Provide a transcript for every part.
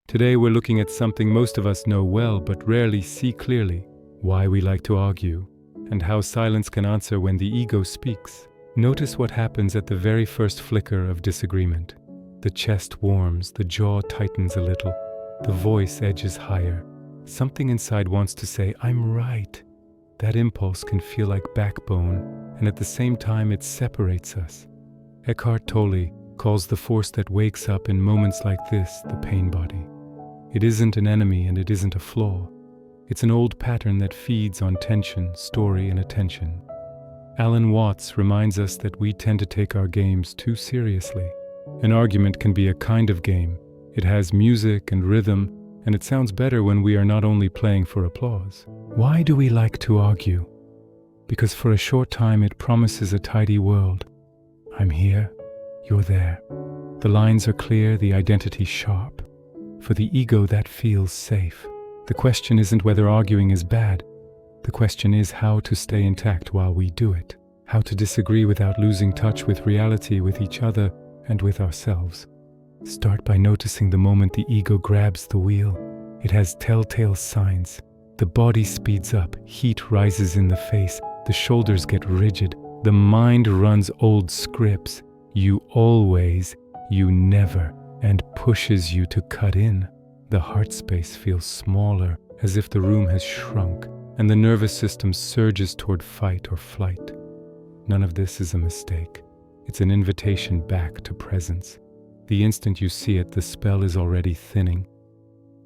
Today we're looking at something most of us know well but rarely see clearly: why we like to argue, and how silence can answer when the ego speaks. Notice what happens at the very first flicker of disagreement. The chest warms, the jaw tightens a little, the voice edges higher. Something inside wants to say, "I'm right." That impulse can feel like backbone, and at the same time it separates us. Eckhart Tolle calls the force that wakes up in moments like this the pain body. It isn't an enemy and it isn't a flaw. It's an old pattern that feeds on tension, story, and attention. Alan Watts reminds us that we tend to take our games too seriously. An argument can be a kind of game. It has music and rhythm, and it sounds better when we are not only playing for applause. Why do we like to argue? Because for a short time it promises a tidy world. I'm here, you're there. The lines are clear, the identity sharp. For the ego, that feels safe. The question isn't whether arguing is bad. The question is how to stay intact while we do it. How to disagree without losing touch with reality, with each other, and with ourselves. Start by noticing the moment the ego grabs the wheel. It has telltale signs. The body speeds up, heat rises in the face, the shoulders get rigid, the mind runs old scripts. You always, you never, and pushes you to cut in. The heart space feels smaller, as if the room has shrunk, and the nervous system surges toward fight or flight. None of this is a mistake. It's an invitation back to presence. The instant you see it, the spell is already thinning.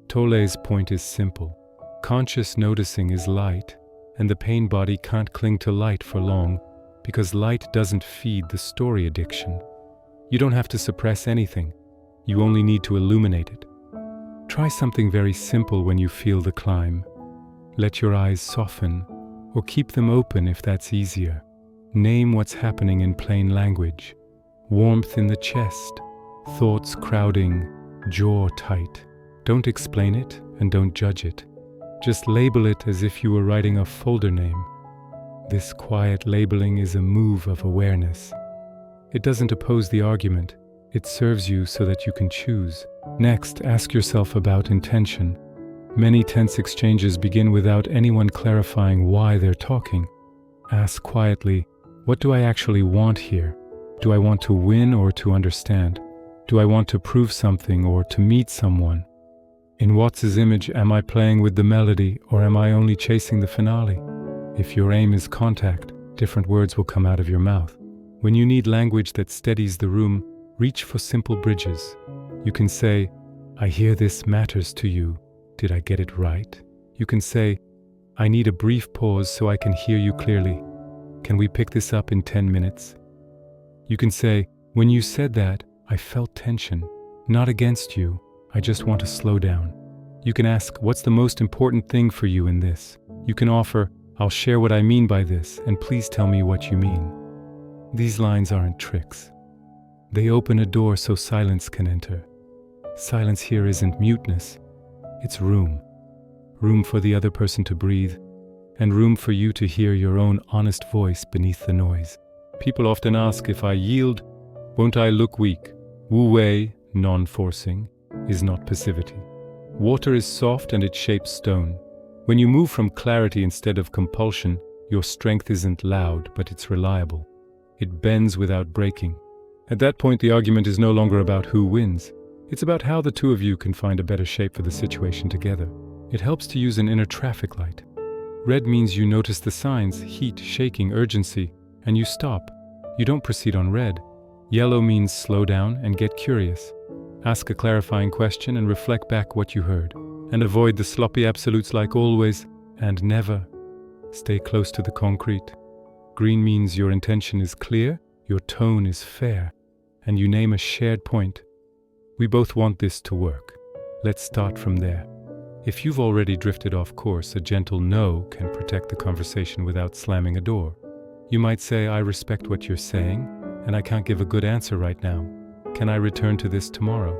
Tolle's point is simple. Conscious noticing is light, and the pain body can't cling to light for long, because light doesn't feed the story addiction. You don't have to suppress anything. You only need to illuminate it. Try something very simple when you feel the climb. Let your eyes soften, or keep them open if that's easier. Name what's happening in plain language. Warmth in the chest, thoughts crowding, jaw tight. Don't explain it and don't judge it. Just label it as if you were writing a folder name. This quiet labeling is a move of awareness. It doesn't oppose the argument. It serves you so that you can choose. Next, ask yourself about intention. Many tense exchanges begin without anyone clarifying why they're talking. Ask quietly, what do I actually want here? Do I want to win or to understand? Do I want to prove something or to meet someone? In Watts's image, am I playing with the melody or am I only chasing the finale? If your aim is contact, different words will come out of your mouth. When you need language that steadies the room, reach for simple bridges. You can say, I hear this matters to you. Did I get it right? You can say, I need a brief pause so I can hear you clearly. Can we pick this up in 10 minutes? You can say, when you said that, I felt tension. Not against you, I just want to slow down. You can ask, what's the most important thing for you in this? You can offer, I'll share what I mean by this, and please tell me what you mean. These lines aren't tricks. They open a door so silence can enter. Silence here isn't muteness. It's room. Room for the other person to breathe, and room for you to hear your own honest voice beneath the noise. People often ask, if I yield, won't I look weak? Wu Wei, non-forcing, is not passivity. Water is soft and it shapes stone. When you move from clarity instead of compulsion, your strength isn't loud, but it's reliable. It bends without breaking. At that point, the argument is no longer about who wins. It's about how the two of you can find a better shape for the situation together. It helps to use an inner traffic light. Red means you notice the signs, heat, shaking, urgency, and you stop. You don't proceed on red. Yellow means slow down and get curious. Ask a clarifying question and reflect back what you heard. And avoid the sloppy absolutes like always and never. Stay close to the concrete. Green means your intention is clear, your tone is fair, and you name a shared point. We both want this to work. Let's start from there. If you've already drifted off course, a gentle no can protect the conversation without slamming a door. You might say, I respect what you're saying, and I can't give a good answer right now. Can I return to this tomorrow?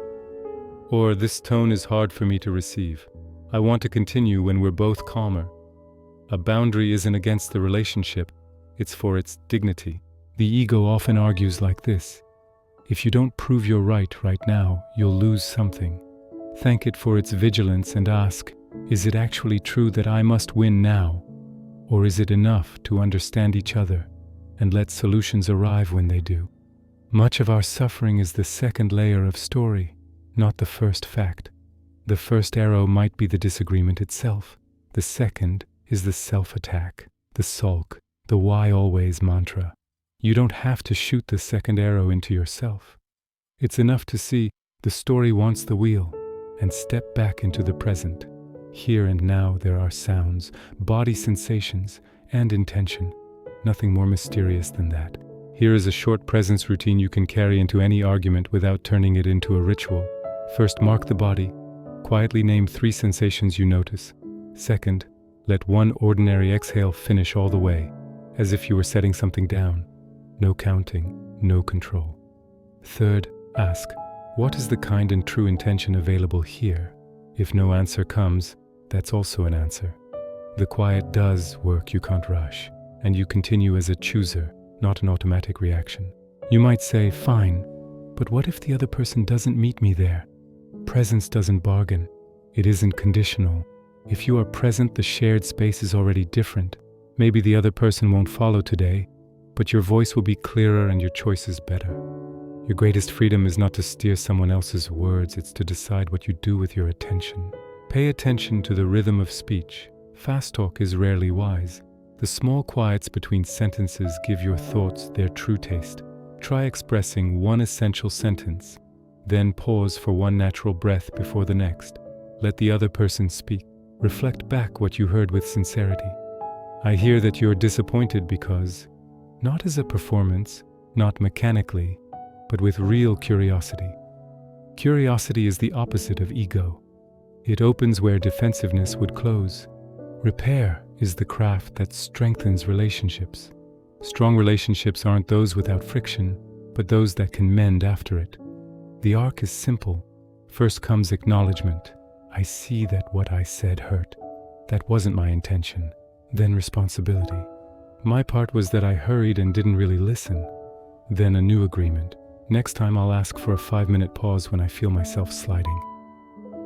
Or, this tone is hard for me to receive. I want to continue when we're both calmer. A boundary isn't against the relationship, it's for its dignity. The ego often argues like this. If you don't prove you're right now, you'll lose something. Thank it for its vigilance and ask, is it actually true that I must win now? Or is it enough to understand each other and let solutions arrive when they do? Much of our suffering is the second layer of story, not the first fact. The first arrow might be the disagreement itself. The second is the self-attack, the sulk, the why always mantra. You don't have to shoot the second arrow into yourself. It's enough to see the story wants the wheel and step back into the present. Here and now there are sounds, body sensations, and intention. Nothing more mysterious than that. Here is a short presence routine you can carry into any argument without turning it into a ritual. First, mark the body. Quietly name 3 sensations you notice. Second, let one ordinary exhale finish all the way, as if you were setting something down. No counting, no control. Third, ask, what is the kind and true intention available here? If no answer comes, that's also an answer. The quiet does work you can't rush, and you continue as a chooser, not an automatic reaction. You might say, fine, but what if the other person doesn't meet me there? Presence doesn't bargain. It isn't conditional. If you are present, the shared space is already different. Maybe the other person won't follow today, but your voice will be clearer and your choices better. Your greatest freedom is not to steer someone else's words, it's to decide what you do with your attention. Pay attention to the rhythm of speech. Fast talk is rarely wise. The small quiets between sentences give your thoughts their true taste. Try expressing one essential sentence, then pause for one natural breath before the next. Let the other person speak. Reflect back what you heard with sincerity. I hear that you're disappointed because, not as a performance, not mechanically, but with real curiosity. Curiosity is the opposite of ego. It opens where defensiveness would close. Repair is the craft that strengthens relationships. Strong relationships aren't those without friction, but those that can mend after it. The arc is simple. First comes acknowledgement. I see that what I said hurt. That wasn't my intention. Then responsibility. My part was that I hurried and didn't really listen. Then a new agreement. Next time I'll ask for a 5-minute pause when I feel myself sliding.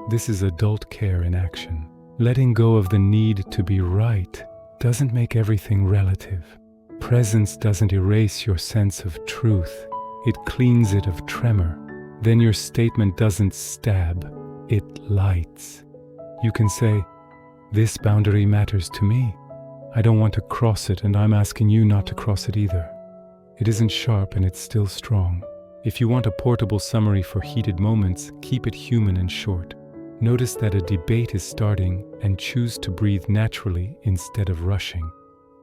This is adult care in action. Letting go of the need to be right doesn't make everything relative. Presence doesn't erase your sense of truth. It cleans it of tremor. Then your statement doesn't stab, it lights. You can say, this boundary matters to me. I don't want to cross it, and I'm asking you not to cross it either. It isn't sharp and it's still strong. If you want a portable summary for heated moments, keep it human and short. Notice that a debate is starting and choose to breathe naturally instead of rushing.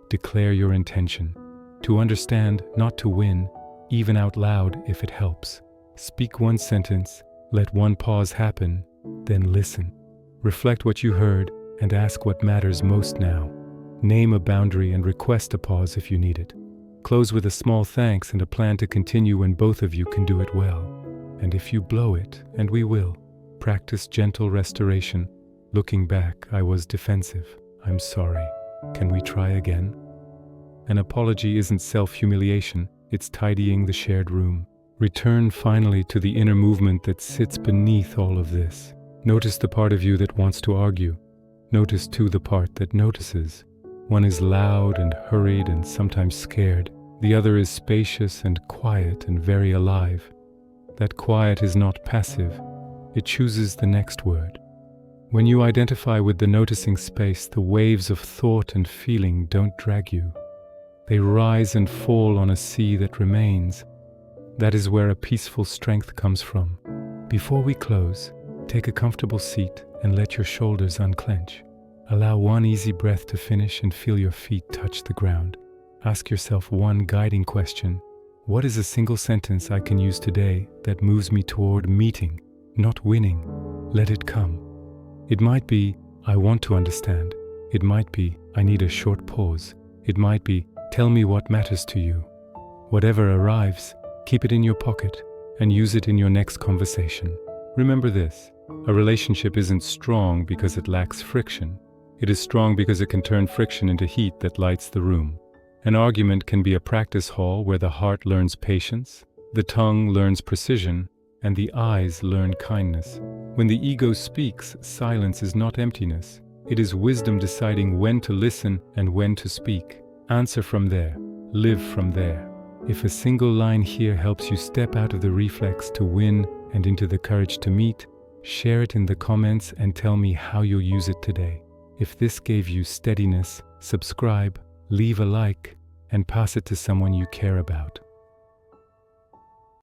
Declare your intention. To understand, not to win, even out loud if it helps. Speak one sentence, let one pause happen, then listen. Reflect what you heard and ask what matters most now. Name a boundary and request a pause if you need it. Close with a small thanks and a plan to continue when both of you can do it well. And if you blow it, and we will, practice gentle restoration. Looking back, I was defensive. I'm sorry. Can we try again? An apology isn't self-humiliation, it's tidying the shared room. Return finally to the inner movement that sits beneath all of this. Notice the part of you that wants to argue. Notice too the part that notices. One is loud and hurried and sometimes scared. The other is spacious and quiet and very alive. That quiet is not passive. It chooses the next word. When you identify with the noticing space, the waves of thought and feeling don't drag you. They rise and fall on a sea that remains. That is where a peaceful strength comes from. Before we close, take a comfortable seat and let your shoulders unclench. Allow one easy breath to finish and feel your feet touch the ground. Ask yourself one guiding question. What is a single sentence I can use today that moves me toward meeting, not winning? Let it come. It might be, I want to understand. It might be, I need a short pause. It might be, tell me what matters to you. Whatever arrives, keep it in your pocket and use it in your next conversation. Remember this, a relationship isn't strong because it lacks friction. It is strong because it can turn friction into heat that lights the room. An argument can be a practice hall where the heart learns patience, the tongue learns precision, and the eyes learn kindness. When the ego speaks, silence is not emptiness. It is wisdom deciding when to listen and when to speak. Answer from there. Live from there. If a single line here helps you step out of the reflex to win and into the courage to meet, share it in the comments and tell me how you'll use it today. If this gave you steadiness, subscribe, leave a like, and pass it to someone you care about.